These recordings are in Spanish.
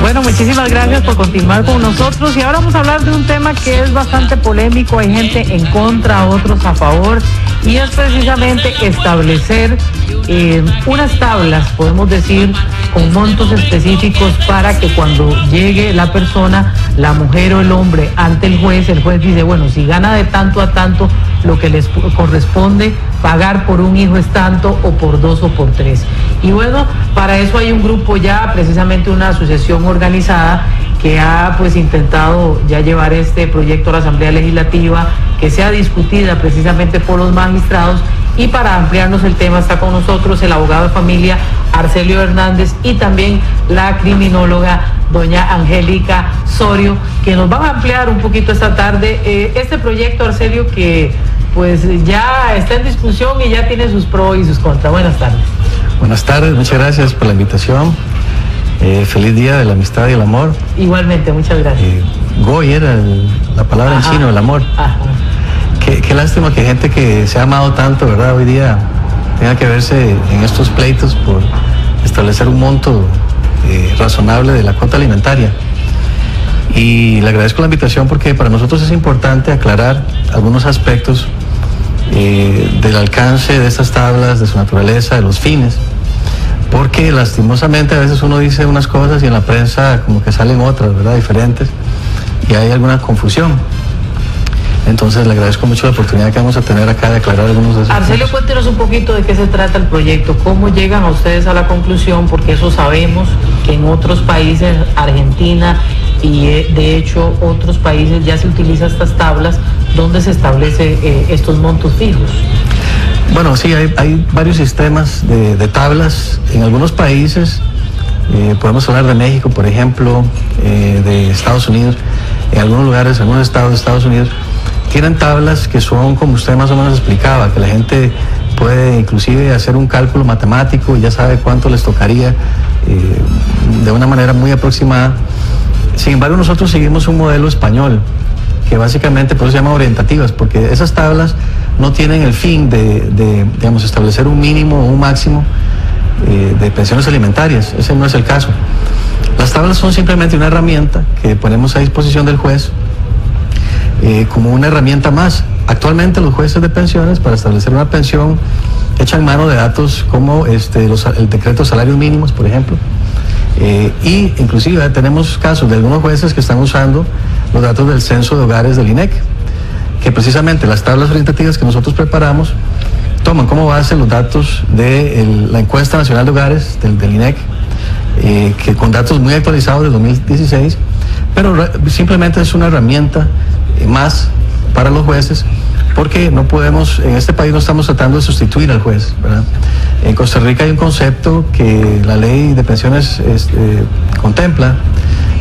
Bueno, muchísimas gracias por continuar con nosotros y ahora vamos a hablar de un tema que es bastante polémico. Hay gente en contra, otros a favor, y es precisamente establecer unas tablas, podemos decir, con montos específicos para que cuando llegue la persona, la mujer o el hombre, ante el juez dice, bueno, si gana de tanto a tanto, lo que les corresponde pagar por un hijo es tanto, o por 2 o por 3. Y bueno, para eso hay un grupo ya, precisamente una asociación organizada, que ha pues intentado ya llevar este proyecto a la Asamblea Legislativa, que sea discutida precisamente por los magistrados. Y para ampliarnos el tema está con nosotros el abogado de familia Arcelio Hernández y también la criminóloga doña Angélica Sorio, que nos van a ampliar un poquito esta tarde este proyecto, Arcelio, que pues ya está en discusión y ya tiene sus pros y sus contras. Buenas tardes. Buenas tardes, muchas gracias por la invitación. Feliz día de la amistad y el amor. Igualmente, muchas gracias. Goy era la palabra en chino, el amor. Ajá. Qué lástima que gente que se ha amado tanto, ¿verdad?, hoy día tenga que verse en estos pleitos por establecer un monto razonable de la cuota alimentaria. Y le agradezco la invitación porque para nosotros es importante aclarar algunos aspectos del alcance de estas tablas, de su naturaleza, de los fines, porque lastimosamente a veces uno dice unas cosas y en la prensa como que salen otras, ¿verdad?, diferentes, y hay alguna confusión. Entonces le agradezco mucho la oportunidad que vamos a tener acá de aclarar algunos de esos Arcelio, puntos. cuéntenos un poquito de qué se trata el proyecto, cómo llegan a ustedes a la conclusión, porque eso sabemos que en otros países, Argentina y de hecho otros países, ya se utilizan estas tablas donde se establece estos montos fijos. Bueno, sí, hay varios sistemas de tablas. En algunos países, podemos hablar de México, por ejemplo, de Estados Unidos, en algunos lugares, algunos estados de Estados Unidos, tienen tablas que son, como usted más o menos explicaba, que la gente puede inclusive hacer un cálculo matemático y ya sabe cuánto les tocaría de una manera muy aproximada. Sin embargo, nosotros seguimos un modelo español, que básicamente por eso se llama orientativas, porque esas tablas no tienen el fin de digamos, establecer un mínimo o un máximo de pensiones alimentarias. Ese no es el caso. Las tablas son simplemente una herramienta que ponemos a disposición del juez como una herramienta más. Actualmente los jueces de pensiones, para establecer una pensión, echan mano de datos como el decreto de salarios mínimos, por ejemplo, y inclusive tenemos casos de algunos jueces que están usando los datos del censo de hogares del INEC, que precisamente las tablas orientativas que nosotros preparamos toman como base los datos de la encuesta nacional de hogares del INEC, que con datos muy actualizados de 2016, pero simplemente es una herramienta más para los jueces, porque no podemos, en este país no estamos tratando de sustituir al juez, ¿verdad? En Costa Rica hay un concepto que la ley de pensiones contempla,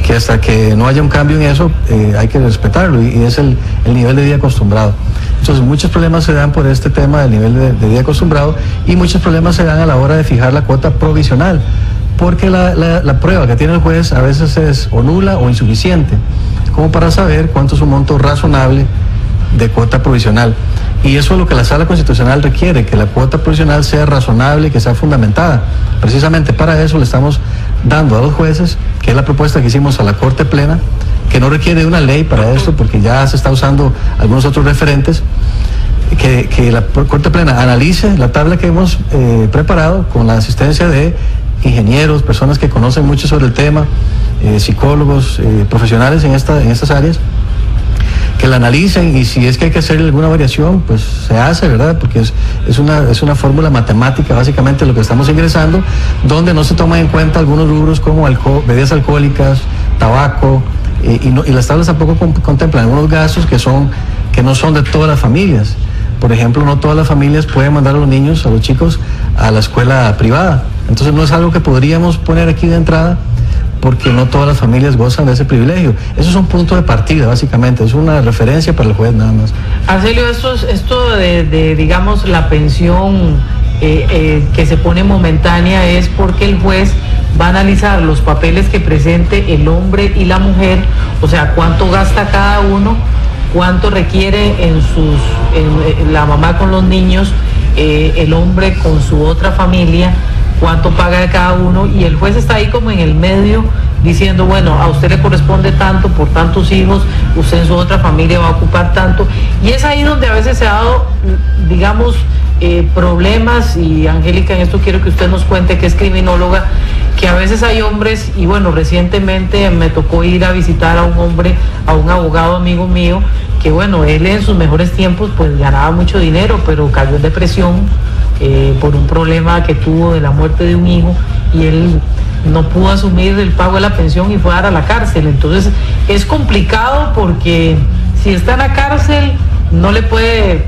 que hasta que no haya un cambio en eso hay que respetarlo, y es el nivel de vida acostumbrado. Entonces muchos problemas se dan por este tema del nivel de vida acostumbrado, y muchos problemas se dan a la hora de fijar la cuota provisional, porque la prueba que tiene el juez a veces es o nula o insuficiente, como para saber cuánto es un monto razonable de cuota provisional. Y eso es lo que la Sala Constitucional requiere, que la cuota provisional sea razonable y que sea fundamentada. Precisamente para eso le estamos dando a los jueces, que es la propuesta que hicimos a la Corte Plena, que no requiere una ley para esto, porque ya se está usando algunos otros referentes, que la Corte Plena analice la tabla que hemos preparado con la asistencia de ingenieros, personas que conocen mucho sobre el tema, psicólogos, profesionales en estas áreas, que la analicen, y si es que hay que hacer alguna variación, pues se hace, ¿verdad? Porque es una fórmula matemática básicamente lo que estamos ingresando, donde no se toman en cuenta algunos rubros como bebidas alcohólicas, tabaco, y las tablas tampoco contemplan algunos gastos que no son de todas las familias. Por ejemplo, no todas las familias pueden mandar a los niños, a los chicos, a la escuela privada. Entonces no es algo que podríamos poner aquí de entrada, porque no todas las familias gozan de ese privilegio. Eso es un punto de partida, básicamente, es una referencia para el juez nada más. Arcelio, esto de digamos, la pensión que se pone momentánea es porque el juez va a analizar los papeles que presente el hombre y la mujer, o sea, cuánto gasta cada uno, cuánto requiere en la mamá con los niños, el hombre con su otra familia, cuánto paga de cada uno, y el juez está ahí como en el medio diciendo, bueno, a usted le corresponde tanto por tantos hijos, usted en su otra familia va a ocupar tanto, y es ahí donde a veces se ha dado, digamos, problemas. Y Angélica, en esto quiero que usted nos cuente, que es criminóloga, que a veces hay hombres, y bueno, recientemente me tocó ir a visitar a un hombre, a un abogado amigo mío, que bueno, él en sus mejores tiempos pues ganaba mucho dinero, pero cayó en depresión por un problema que tuvo de la muerte de un hijo, y él no pudo asumir el pago de la pensión y fue a dar a la cárcel. Entonces es complicado, porque si está en la cárcel no le puede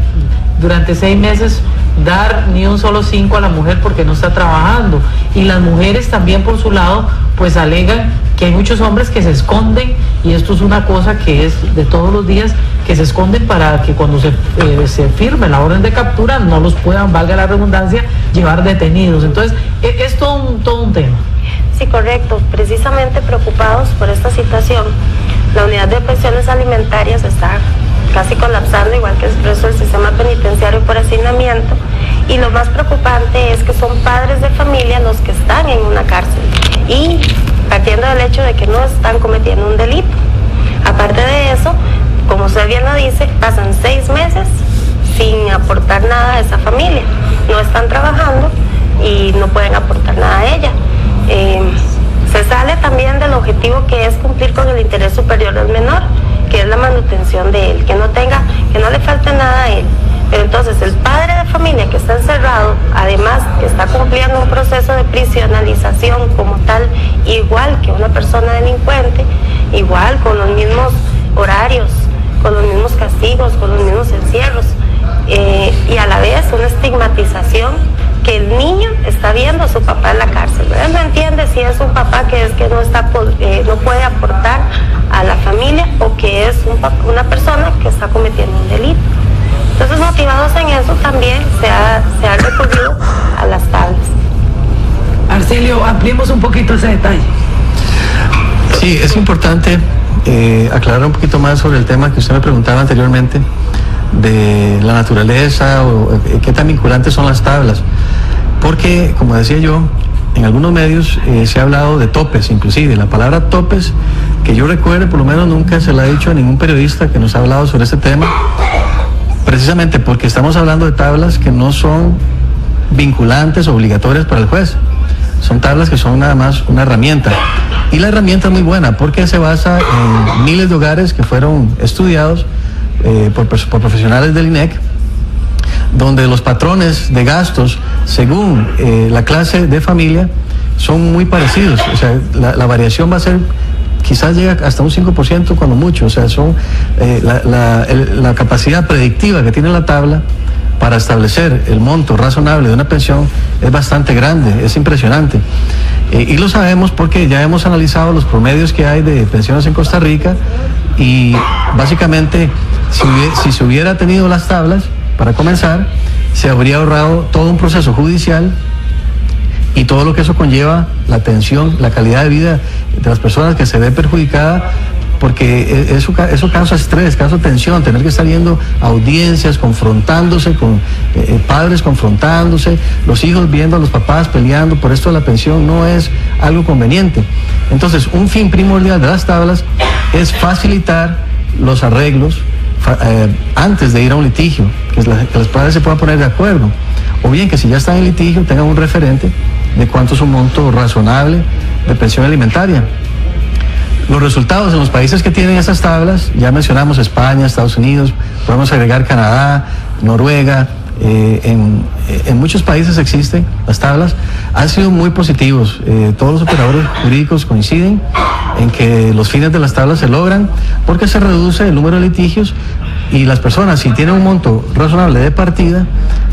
durante 6 meses dar ni un solo 5 a la mujer porque no está trabajando, y las mujeres también por su lado pues alegan que hay muchos hombres que se esconden, y esto es una cosa que es de todos los días, que se esconden para que cuando se firme la orden de captura no los puedan, valga la redundancia, llevar detenidos. Entonces es todo un tema. Sí, correcto. Precisamente preocupados por esta situación, la unidad de pensiones alimentarias está casi colapsando, igual que el resto del sistema penitenciario por hacinamiento, y lo más preocupante es que son padres de familia los que están en una cárcel, y partiendo del hecho de que no están cometiendo un delito. Aparte de eso, como usted bien lo dice, pasan 6 meses sin aportar nada a esa familia, no están trabajando y no pueden aportar nada a ella. Se sale también del objetivo, que es cumplir con el interés superior del menor, que es la manutención de él, que no le falte nada a él. Pero entonces el padre de familia que está encerrado, además que está cumpliendo un proceso de prisionalización como tal, igual que una persona delincuente, igual con los mismos horarios, con los mismos castigos, con los mismos encierros, y a la vez una estigmatización que el niño está viendo a su papá en la cárcel, ¿verdad? No entiende si es un papá que no puede aportar a la familia, o que es una persona que está cometiendo un delito. Entonces, motivados en eso, también se ha recurrido a las tablas. Arcilio, ampliemos un poquito ese detalle. Sí, es importante aclarar un poquito más sobre el tema que usted me preguntaba anteriormente, de la naturaleza o qué tan vinculantes son las tablas, porque, como decía yo, en algunos medios se ha hablado de topes, inclusive la palabra topes, que yo recuerde, por lo menos nunca se la ha dicho a ningún periodista que nos ha hablado sobre este tema, precisamente porque estamos hablando de tablas que no son vinculantes o obligatorias para el juez. Son tablas que son nada más una herramienta, y la herramienta es muy buena porque se basa en miles de hogares que fueron estudiados por profesionales del INEC, donde los patrones de gastos según la clase de familia son muy parecidos. O sea, la variación va a ser, quizás llega hasta un 5% cuando mucho. O sea, son la capacidad predictiva que tiene la tabla para establecer el monto razonable de una pensión es bastante grande, es impresionante. Y lo sabemos porque ya hemos analizado los promedios que hay de pensiones en Costa Rica, y básicamente si se hubiera tenido las tablas, para comenzar, se habría ahorrado todo un proceso judicial y todo lo que eso conlleva, la atención, la calidad de vida de las personas que se ve perjudicada, porque eso causa estrés, causa tensión, tener que estar yendo a audiencias, confrontándose con padres, confrontándose, los hijos viendo a los papás peleando por esto de la pensión, no es algo conveniente. Entonces, un fin primordial de las tablas es facilitar los arreglos antes de ir a un litigio, que los padres se puedan poner de acuerdo, o bien que si ya están en litigio tengan un referente de cuánto es un monto razonable de pensión alimentaria. Los resultados en los países que tienen esas tablas, ya mencionamos España, Estados Unidos, podemos agregar Canadá, Noruega, en muchos países existen las tablas, han sido muy positivos. Todos los operadores jurídicos coinciden en que los fines de las tablas se logran porque se reduce el número de litigios, y las personas, si tienen un monto razonable de partida,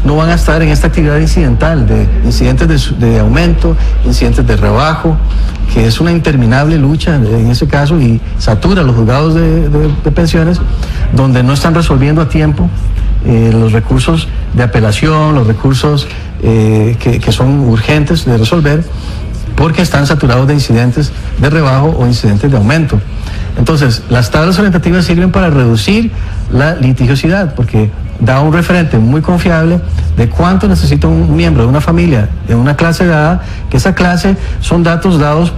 no van a estar en esta actividad incidental de incidentes de aumento, incidentes de rebajo, que es una interminable lucha en ese caso, y satura los juzgados de pensiones, donde no están resolviendo a tiempo los recursos de apelación, los recursos que son urgentes de resolver, porque están saturados de incidentes de rebajo o incidentes de aumento. Entonces, las tablas orientativas sirven para reducir la litigiosidad, porque da un referente muy confiable de cuánto necesita un miembro de una familia, de una clase dada, que esa clase son datos dados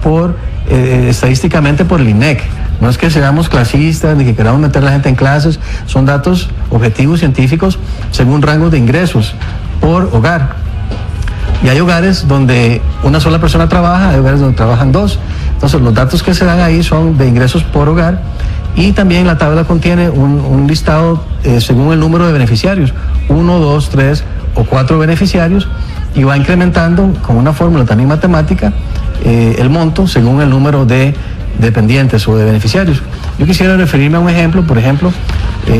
estadísticamente por el INEC. No es que seamos clasistas ni que queramos meter a la gente en clases, son datos objetivos científicos según rangos de ingresos por hogar. Y hay hogares donde una sola persona trabaja, hay hogares donde trabajan dos. Entonces los datos que se dan ahí son de ingresos por hogar, y también la tabla contiene un listado según el número de beneficiarios, 1, 2, 3 o 4 beneficiarios, y va incrementando con una fórmula también matemática el monto según el número de dependientes o de beneficiarios. Yo quisiera referirme a un ejemplo. Por ejemplo,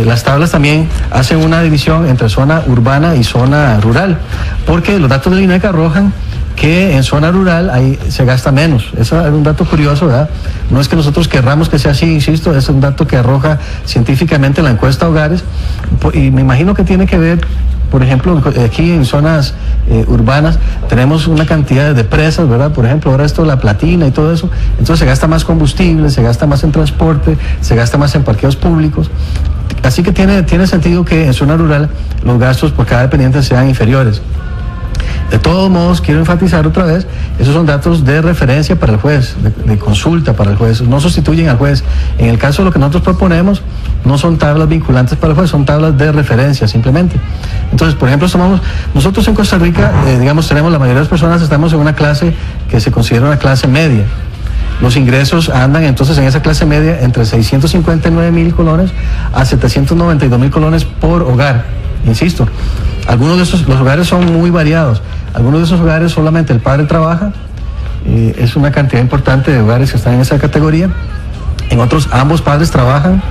las tablas también hacen una división entre zona urbana y zona rural, porque los datos del INEC arrojan que en zona rural ahí se gasta menos. Eso es un dato curioso, ¿verdad? No es que nosotros querramos que sea así, insisto, es un dato que arroja científicamente la encuesta Hogares, y me imagino que tiene que ver, por ejemplo, aquí en zonas urbanas tenemos una cantidad de presas, ¿verdad? Por ejemplo, ahora esto, la Platina y todo eso, entonces se gasta más combustible, se gasta más en transporte, se gasta más en parqueos públicos. Así que tiene sentido que en zona rural los gastos por cada dependiente sean inferiores. De todos modos, quiero enfatizar otra vez, esos son datos de referencia para el juez, de consulta para el juez, no sustituyen al juez. En el caso de lo que nosotros proponemos, no son tablas vinculantes para el juez, son tablas de referencia simplemente. Entonces, por ejemplo, nosotros en Costa Rica, digamos, tenemos, la mayoría de las personas estamos en una clase que se considera una clase media. Los ingresos andan entonces en esa clase media entre 659.000 colones a 792.000 colones por hogar. Insisto, algunos de los hogares son muy variados. Algunos de esos hogares solamente el padre trabaja, es una cantidad importante de hogares que están en esa categoría. En otros ambos padres trabajan,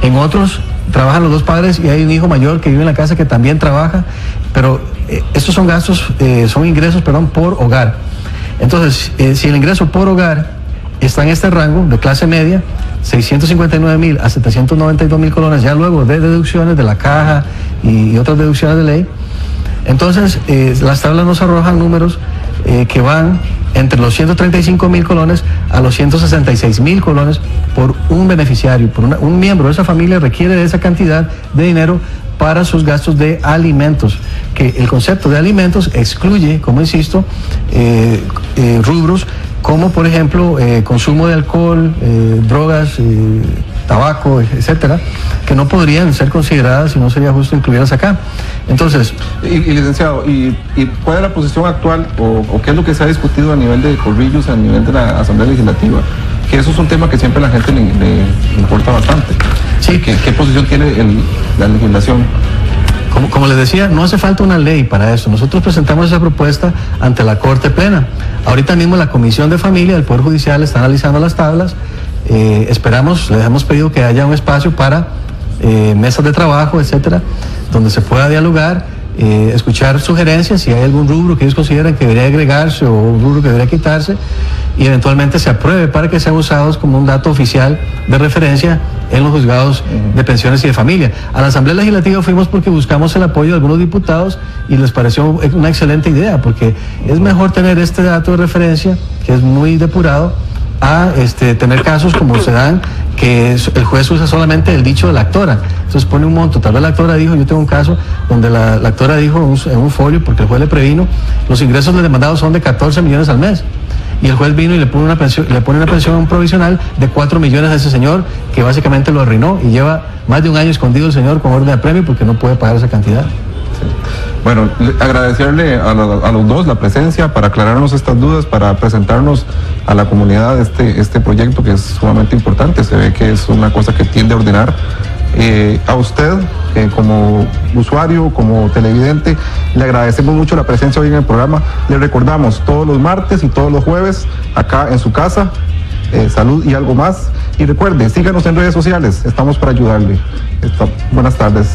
en otros trabajan los dos padres y hay un hijo mayor que vive en la casa que también trabaja, pero estos son ingresos por hogar. Entonces, si el ingreso por hogar está en este rango de clase media, 659.000 a 792.000 colones, ya luego de deducciones de la caja y otras deducciones de ley, entonces las tablas nos arrojan números que van entre los 135.000 colones a los 166.000 colones por un beneficiario, por un miembro de esa familia requiere de esa cantidad de dinero para sus gastos de alimentos, que el concepto de alimentos excluye, como insisto, rubros como por ejemplo consumo de alcohol, drogas, tabaco, etcétera, que no podrían ser consideradas y no sería justo incluirlas acá. Entonces, licenciado, ¿y cuál es la posición actual o qué es lo que se ha discutido a nivel de Corrillos, a nivel de la Asamblea Legislativa? Que eso es un tema que siempre a la gente le importa bastante. Sí. ¿Qué posición tiene la legislación? Como les decía, no hace falta una ley para eso. Nosotros presentamos esa propuesta ante la Corte Plena. Ahorita mismo la Comisión de Familia del Poder Judicial está analizando las tablas. Les hemos pedido que haya un espacio para mesas de trabajo, etcétera, donde se pueda dialogar, escuchar sugerencias, si hay algún rubro que ellos consideran que debería agregarse o un rubro que debería quitarse, y eventualmente se apruebe para que sean usados como un dato oficial de referencia en los juzgados de pensiones y de familia. A la Asamblea Legislativa fuimos porque buscamos el apoyo de algunos diputados y les pareció una excelente idea, porque es mejor tener este dato de referencia, que es muy depurado, a tener casos como se dan, que el juez usa solamente el dicho de la actora. Entonces pone un monto, tal vez la actora dijo, yo tengo un caso donde la actora dijo en un folio, porque el juez le previno, los ingresos del demandado son de 14 millones al mes. Y el juez vino y le pone una pensión provisional de 4 millones a ese señor, que básicamente lo arruinó, y lleva más de un año escondido el señor con orden de apremio porque no puede pagar esa cantidad. Sí. Bueno, agradecerle a los dos la presencia para aclararnos estas dudas, para presentarnos a la comunidad este proyecto que es sumamente importante. Se ve que es una cosa que tiende a ordenar. A usted, como usuario, como televidente, le agradecemos mucho la presencia hoy en el programa. Le recordamos todos los martes y todos los jueves acá en su casa, Salud y Algo Más. Y recuerde, síganos en redes sociales, estamos para ayudarle. Buenas tardes.